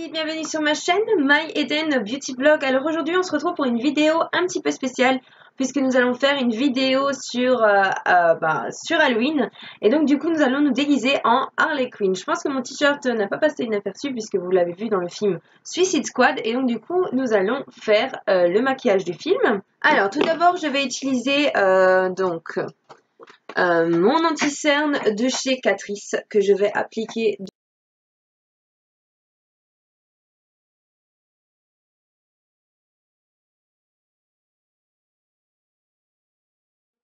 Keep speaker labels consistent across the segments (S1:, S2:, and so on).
S1: et bienvenue sur ma chaîne My Eden Beauty Blog. Alors aujourd'hui on se retrouve pour une vidéo un petit peu spéciale puisque nous allons faire une vidéo sur Halloween et donc du coup nous allons nous déguiser en Harley Quinn. Je pense que mon t-shirt n'a pas passé inaperçu puisque vous l'avez vu dans le film Suicide Squad et donc du coup nous allons faire le maquillage du film. Alors tout d'abord je vais utiliser mon anti-cerne de chez Catrice que je vais appliquer.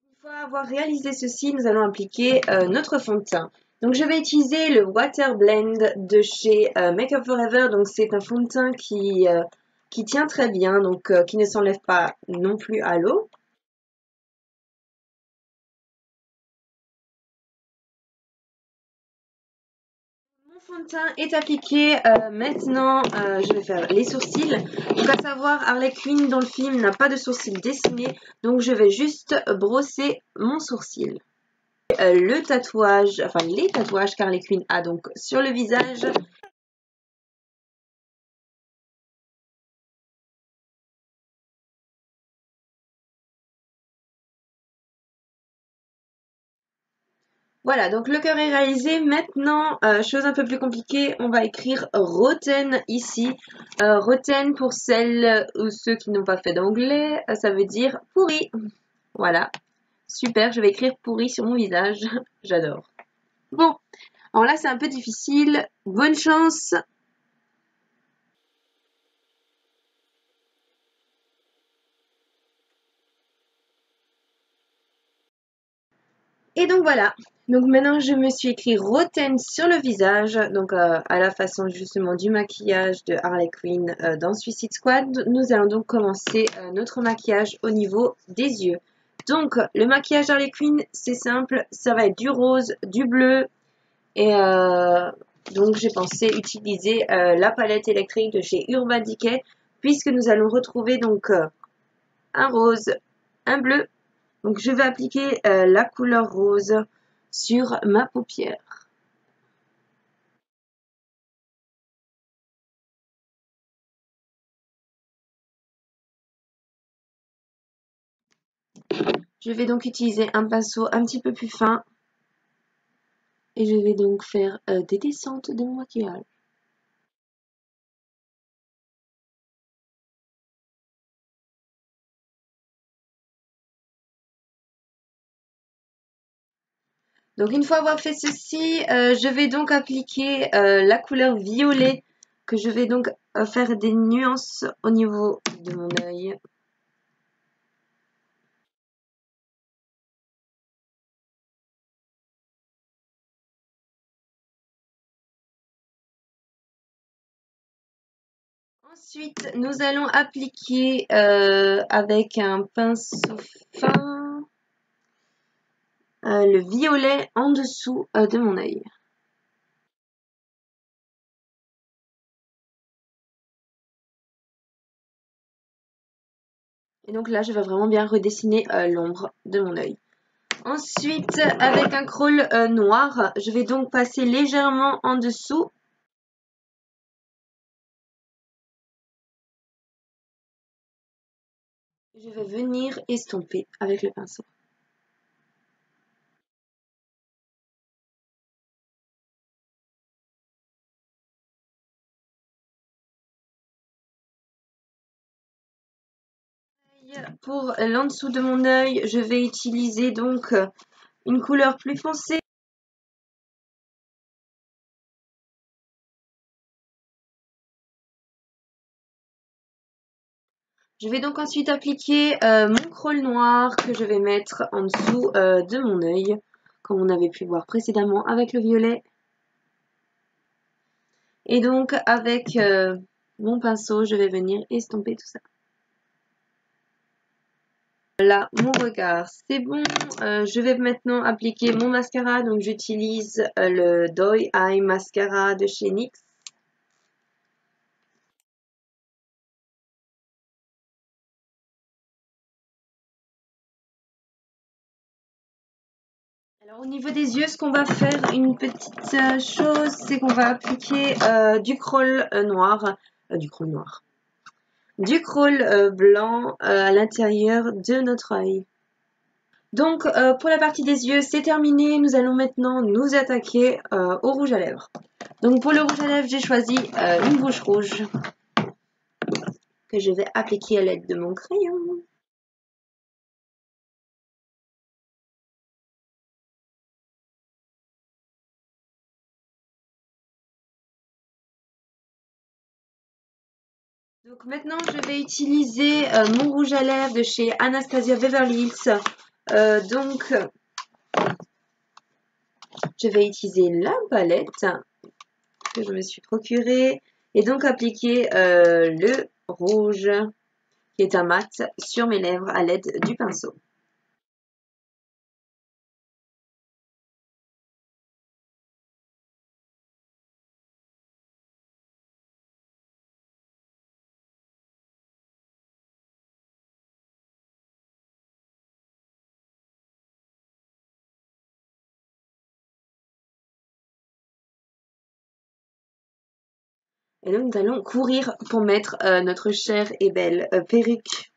S1: Une fois avoir réalisé ceci, nous allons appliquer notre fond de teint. Donc je vais utiliser le Water Blend de chez Makeup Forever. Donc c'est un fond de teint qui tient très bien, donc qui ne s'enlève pas non plus à l'eau. Mon fond de teint est appliqué. Maintenant, je vais faire les sourcils. Donc à savoir, Harley Quinn dans le film n'a pas de sourcils dessinés. Donc je vais juste brosser mon sourcil. Le tatouage, enfin les tatouages qu'Harley Quinn a donc sur le visage. Voilà, donc le cœur est réalisé. Maintenant, chose un peu plus compliquée, on va écrire Rotten ici. Rotten pour celles ou ceux qui n'ont pas fait d'anglais, ça veut dire pourri. Voilà, super, je vais écrire pourri sur mon visage. J'adore. Bon, alors là c'est un peu difficile. Bonne chance. Et donc voilà, donc maintenant je me suis écrit Rotten sur le visage, donc à la façon justement du maquillage de Harley Quinn dans Suicide Squad. Nous allons donc commencer notre maquillage au niveau des yeux. Donc le maquillage d'Harley Quinn c'est simple, ça va être du rose, du bleu et donc j'ai pensé utiliser la palette électrique de chez Urban Decay puisque nous allons retrouver donc un rose, un bleu. Donc je vais appliquer la couleur rose sur ma paupière. Je vais donc utiliser un pinceau un petit peu plus fin et je vais donc faire des descentes de mon maquillage. Donc une fois avoir fait ceci, je vais donc appliquer la couleur violet que je vais donc faire des nuances au niveau de mon œil. Ensuite, nous allons appliquer avec un pinceau fin le violet en dessous de mon œil. Et donc là, je vais vraiment bien redessiner l'ombre de mon œil. Ensuite, avec un crawl noir, je vais donc passer légèrement en dessous. Je vais venir estomper avec le pinceau. Pour l'en dessous de mon œil, je vais utiliser donc une couleur plus foncée. Je vais donc ensuite appliquer mon crawl noir que je vais mettre en dessous de mon œil, comme on avait pu voir précédemment avec le violet. Et donc avec mon pinceau, je vais venir estomper tout ça. Là, mon regard, c'est bon. Je vais maintenant appliquer mon mascara. Donc, j'utilise le Doy Eye Mascara de chez NYX. Alors au niveau des yeux, ce qu'on va faire, une petite chose, c'est qu'on va appliquer du crawl noir, du crawl noir, du crawl blanc à l'intérieur de notre œil. Donc pour la partie des yeux, c'est terminé. Nous allons maintenant nous attaquer au rouge à lèvres. Donc pour le rouge à lèvres, j'ai choisi une bouche rouge que je vais appliquer à l'aide de mon crayon. Donc maintenant, je vais utiliser mon rouge à lèvres de chez Anastasia Beverly Hills. Donc, je vais utiliser la palette que je me suis procurée et donc appliquer le rouge qui est un mat sur mes lèvres à l'aide du pinceau. Et donc, nous allons courir pour mettre notre chère et belle perruque.